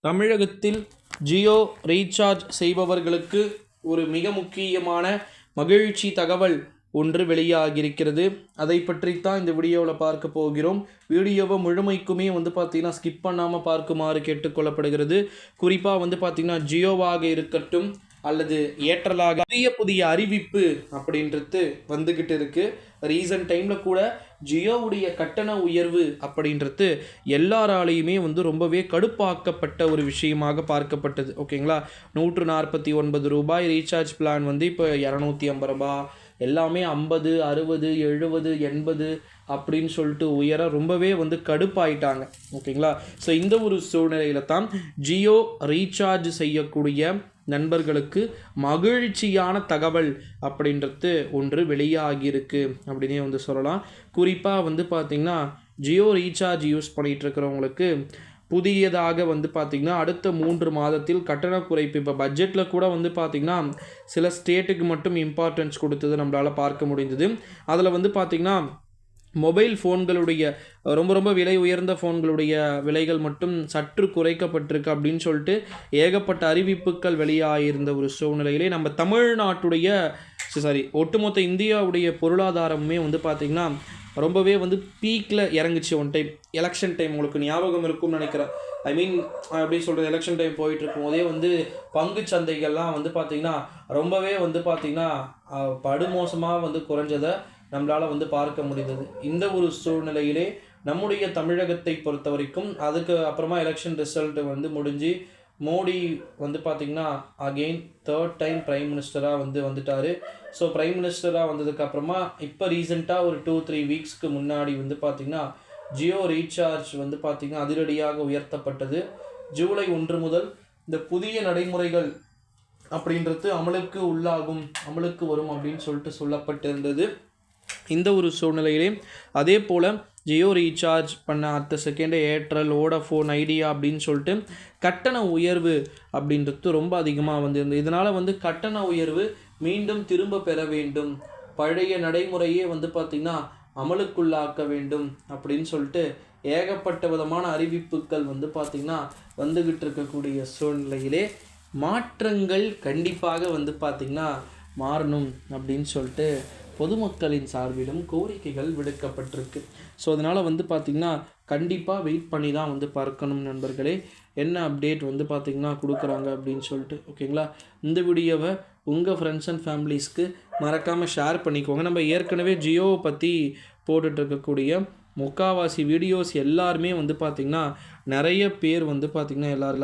தமிழகத்தில் ஜியோ ரீசார்ஜ் செய்பவர்களுக்கு ஒரு மிக முக்கியமான மகிழ்ச்சி தகவல் ஒன்று வெளியாகியிருக்கிறது. அதை பற்றித்தான் இந்த வீடியோவில் பார்க்க போகிறோம். வீடியோவை முழுமைக்குமே பார்த்திங்கன்னா ஸ்கிப் பண்ணாமல் பார்க்குமாறு கேட்டுக்கொள்ளப்படுகிறது. குறிப்பாக பார்த்திங்கன்னா ஜியோவாக இருக்கட்டும் அல்லது ஏர்டெல்லாக புதிய அறிவிப்பு அப்படின்றது வந்துக்கிட்டு இருக்குது. ரீசன்ட் டைமில் கூட ஜியோவுடைய கட்டண உயர்வு அப்படின்றது எல்லாராலையுமே ரொம்பவே கடுப்பாக்கப்பட்ட ஒரு விஷயமாக பார்க்கப்பட்டது. ஓகேங்களா, 149 ரூபாய் ரீசார்ஜ் பிளான் இப்போ 250 ரூபாய், எல்லாமே 50, 60, 70, 80 அப்படின்னு சொல்லிட்டு உயர ரொம்பவே கடுப்பாயிட்டாங்க. ஓகேங்களா, ஸோ இந்த ஒரு சூழ்நிலையில் தான் ஜியோ ரீசார்ஜ் செய்யக்கூடிய நண்பர்களுக்கு மகிழ்ச்சியான தகவல் அப்படின்றது ஒன்று வெளியாகியிருக்கு அப்படின்னே சொல்லலாம். குறிப்பாக பார்த்திங்கன்னா ஜியோ ரீசார்ஜ் யூஸ் பண்ணிகிட்டு இருக்கிறவங்களுக்கு புதியதாக பார்த்திங்கன்னா அடுத்த 3 மாதத்தில் கட்டண குறைப்பு. இப்போ பட்ஜெட்டில் கூட பார்த்திங்கன்னா சில ஸ்டேட்டுக்கு மட்டும் இம்பார்ட்டன்ஸ் கொடுத்தது நம்மளால் பார்க்க முடிந்தது. அதில் பார்த்திங்கன்னா மொபைல் ஃபோன்களுடைய ரொம்ப விலை உயர்ந்த ஃபோன்களுடைய விலைகள் மட்டும் சற்று குறைக்கப்பட்டிருக்கு அப்படின்னு சொல்லிட்டு ஏகப்பட்ட அறிவிப்புகள் வெளியாகியிருந்த ஒரு சூழ்நிலையிலே நம்ம தமிழ்நாட்டுடைய ஒட்டுமொத்த இந்தியாவுடைய பொருளாதாரமே பார்த்திங்கன்னா ரொம்பவே பீக்கில் இறங்குச்சு. ஒன் டைம் எலெக்ஷன் டைம் உங்களுக்கு ஞாபகம் இருக்கும்னு நினைக்கிறேன். எப்படி சொல்கிறது, எலெக்ஷன் டைம் போயிட்டுருக்கும் போதே பங்கு சந்தைகள்லாம் பார்த்திங்கன்னா ரொம்பவே பார்த்திங்கன்னா படுமோசமாக குறைஞ்சதை நம்மளால் பார்க்க முடிந்தது. இந்த ஒரு சூழ்நிலையிலே நம்முடைய தமிழகத்தை பொறுத்த வரைக்கும் அதுக்கு அப்புறமா எலெக்ஷன் ரிசல்ட் முடிஞ்சு மோடி பார்த்திங்கன்னா அகெயின் 3rd டைம் பிரைம் மினிஸ்டராக வந்துட்டார். ஸோ பிரைம் மினிஸ்டராக வந்ததுக்கப்புறமா இப்போ ரீசெண்டாக ஒரு 2-3 வீக்ஸ்க்கு முன்னாடி பார்த்திங்கன்னா ஜியோ ரீசார்ஜ் பார்த்திங்கன்னா அதிரடியாக உயர்த்தப்பட்டது. ஜூலை 1 முதல் இந்த புதிய நடைமுறைகள் அப்படின்றது அமலுக்கு வரும் அப்படின்னு சொல்லிட்டு சொல்லப்பட்டிருந்தது. இந்த ஒரு சூழ்நிலையிலே அதே போல் ஜியோ ரீசார்ஜ் பண்ண அடுத்த செகண்டு ஏர்டெல், வோடாஃபோன், ஐடியா அப்படின்னு சொல்லிட்டு கட்டண உயர்வு அப்படின்றது ரொம்ப அதிகமாக வந்திருந்தது. இதனால் கட்டண உயர்வு மீண்டும் திரும்ப பெற வேண்டும், பழைய நடைமுறையே பார்த்திங்கன்னா அமலுக்குள்ளாக்க வேண்டும் அப்படின்னு சொல்லிட்டு ஏகப்பட்ட விதமான அறிவிப்புகள் பார்த்திங்கன்னா வந்துக்கிட்டு இருக்கக்கூடிய சூழ்நிலையிலே மாற்றங்கள் கண்டிப்பாக பார்த்திங்கன்னா மாறணும் அப்படின்னு சொல்லிட்டு பொதுமக்களின் சார்பிலும் கோரிக்கைகள் விடுக்கப்பட்டிருக்கு. ஸோ அதனால் பார்த்திங்கன்னா கண்டிப்பாக வெயிட் பண்ணி தான் பார்க்கணும் நண்பர்களே, என்ன அப்டேட் பார்த்திங்கன்னா கொடுக்குறாங்க அப்படின்னு சொல்லிட்டு. ஓகேங்களா, இந்த வீடியோவை உங்கள் ஃப்ரெண்ட்ஸ் அண்ட் ஃபேமிலிஸ்க்கு மறக்காமல் ஷேர் பண்ணிக்கோங்க. நம்ம ஏற்கனவே ஜியோவை பற்றி போட்டுட்ருக்கக்கூடிய முக்கால்வாசி வீடியோஸ் எல்லாருமே பார்த்திங்கன்னா நிறைய பேர் பார்த்திங்கன்னா எல்லாரும்